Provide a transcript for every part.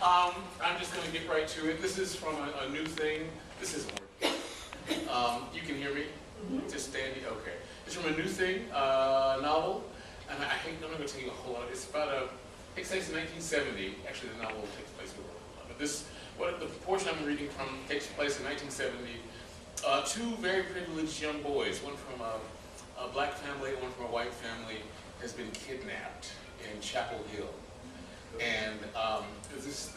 I'm just going to get right to it. This is from a new thing. This isn't working. You can hear me? Mm-hmm. Just standing? Okay. It's from a new thing, novel. And I'm not going to tell you a whole lot. It's about takes place in 1970. Actually, the novel takes place in the world. But the portion I'm reading from takes place in 1970. Two very privileged young boys, one from a black family, one from a white family, has been kidnapped in Chapel Hill. And this is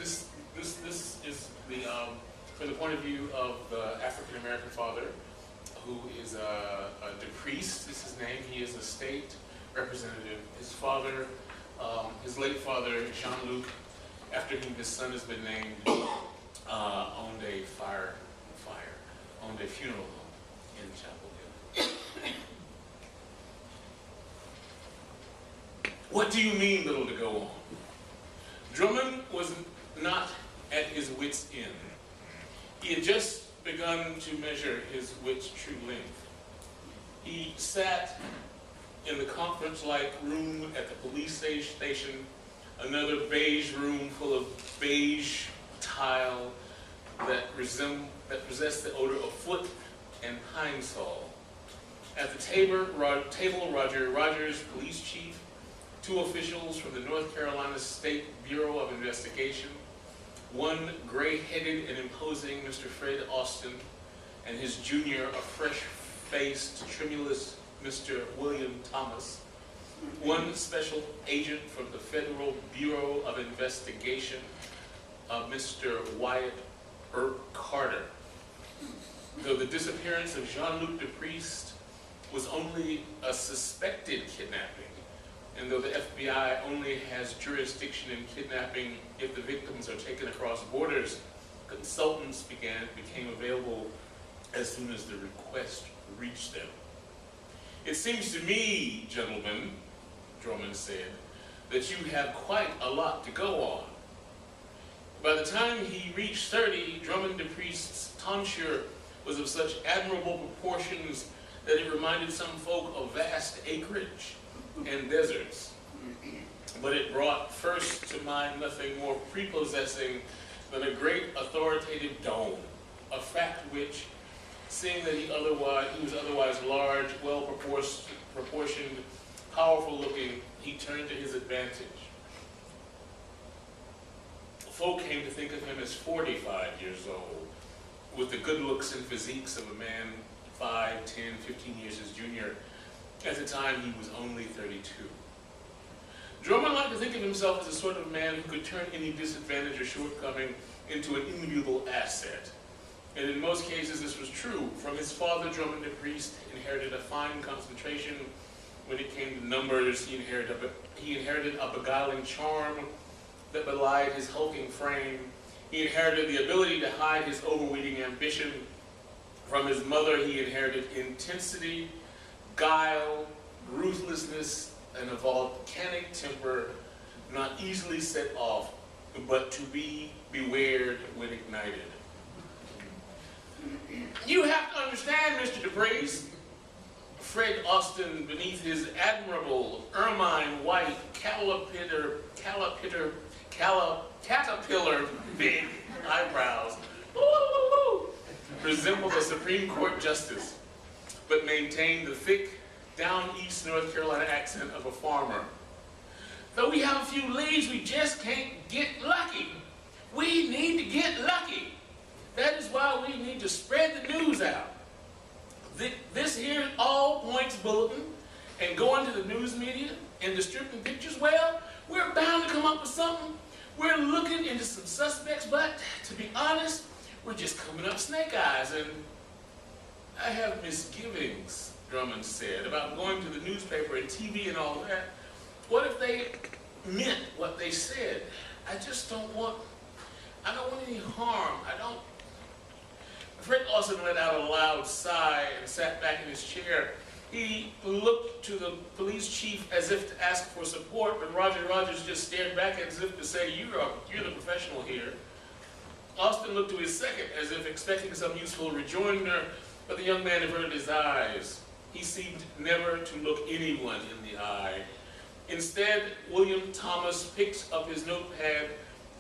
from the point of view of the African American father, who is a priest. Is his name. He is a state representative. His father, his late father, Jean-Luc, after whom his son has been named, owned a funeral home in Chapel Hill. What do you mean, little to go on? Drummond was not at his wit's end. He had just begun to measure his wit's true length. He sat in the conference-like room at the police station, another beige room full of beige tile that possessed the odor of foot and pine sol. At the table, Roger Rogers, police chief, two officials from the North Carolina State Bureau of Investigation, one gray-headed and imposing Mr. Fred Austin, and his junior, a fresh-faced, tremulous Mr. William Thomas, one special agent from the Federal Bureau of Investigation, Mr. Wyatt Earp Carter. Though the disappearance of Jean-Luc Dupriest was only a suspected kidnapping, and though the FBI only has jurisdiction in kidnapping if the victims are taken across borders, consultants became available as soon as the request reached them. It seems to me, gentlemen, Drummond said, that you have quite a lot to go on. By the time he reached 30, Drummond Dupriest's tonsure was of such admirable proportions that it reminded some folk of vast acreage and deserts. But it brought first to mind nothing more prepossessing than a great authoritative dome, a fact which, seeing that he was otherwise large, well-proportioned, powerful-looking, he turned to his advantage. Folk came to think of him as 45 years old, with the good looks and physiques of a man 5, 10, 15 years his junior. At the time, he was only 32. Drummond liked to think of himself as the sort of man who could turn any disadvantage or shortcoming into an immutable asset. And in most cases, this was true. From his father, Drummond Dupriest inherited a fine concentration. When it came to numbers, he inherited a beguiling charm that belied his hulking frame. He inherited the ability to hide his overweening ambition. From his mother, he inherited intensity, guile, ruthlessness, and a volcanic temper not easily set off, but to be bewared when ignited. You have to understand, Mr. Dupriest, Fred Austin, beneath his admirable ermine white caterpillar big eyebrows, resembled a Supreme Court justice, but maintained the thick, down East North Carolina accent of a farmer. Though we have a few leads, we just can't get lucky. We need to get lucky. That is why we need to spread the news out. This here all points bulletin and going to the news media and distributing pictures, well, we're bound to come up with something. We're looking into some suspects, but to be honest, we're just coming up snake eyes, and I have misgivings, Drummond said, about going to the newspaper and TV and all that. What if they meant what they said? I don't want any harm. Fred Austin let out a loud sigh and sat back in his chair. He looked to the police chief as if to ask for support, but Roger Rogers just stared back as if to say, you're the professional here. Austin looked to his second as if expecting some useful rejoinder, but the young man averted his eyes. He seemed never to look anyone in the eye. Instead, William Thomas picked up his notepad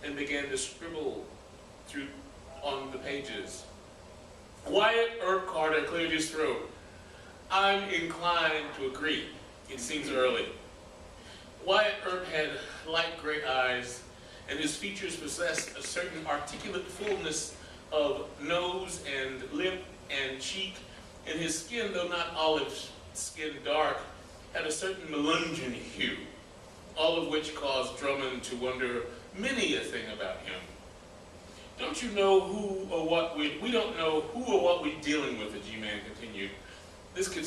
and began to scribble on the pages. Wyatt Earp Carter cleared his throat. I'm inclined to agree. It seems early. Wyatt Earp had light gray eyes, and his features possessed a certain articulate fullness of nose and lip and cheek, and his skin, though not olive skin dark, had a certain melungeon hue, all of which caused Drummond to wonder many a thing about him. Don't you know who or what we don't know who or what we're dealing with, the G-Man continued. This could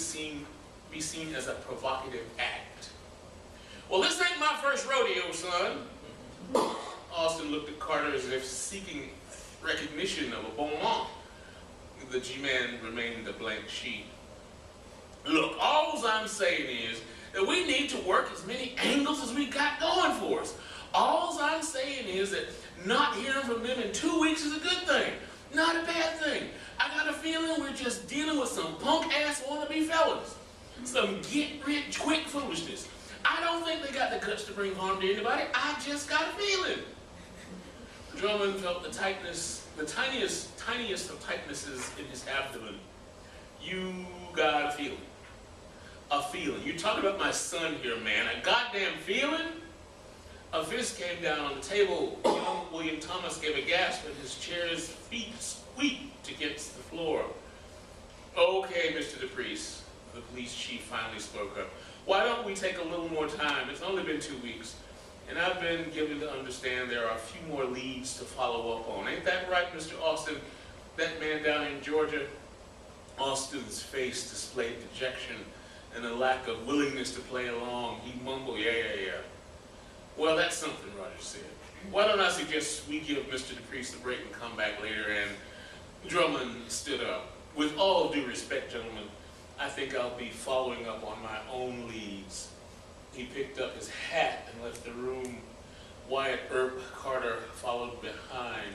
be seen as a provocative act. Well, this ain't my first rodeo, son. Austin looked at Carter as if seeking recognition of a bon mot. The G-Man remained a blank sheet. Look, all I'm saying is that we need to work as many angles as we got going for us. All I'm saying is that not hearing from them in 2 weeks is a good thing, not a bad thing. I got a feeling we're just dealing with some punk-ass wannabe fellas. Some get-rich-quick foolishness. I don't think they got the guts to bring harm to anybody. I just got a feeling. Drummond felt the tightness, the tiniest of tightnesses in his abdomen. You got a feeling. A feeling. You talking about my son here, man. A goddamn feeling? A fist came down on the table. Young William Thomas gave a gasp and his chair's feet squeaked against the floor. Okay, Mr. DePriest, the police chief finally spoke up. Why don't we take a little more time? It's only been 2 weeks. And I've been given to understand there are a few more leads to follow up on. Ain't that right, Mr. Austin? That man down in Georgia? Austin's face displayed dejection and a lack of willingness to play along. He mumbled, yeah. Well, that's something, Roger said. Why don't I suggest we give Mr. DePriest a break and come back later? And Drummond stood up. With all due respect, gentlemen, I think I'll be following up on my own leads. He picked up his hat and left the room. Wyatt Earp Carter followed behind.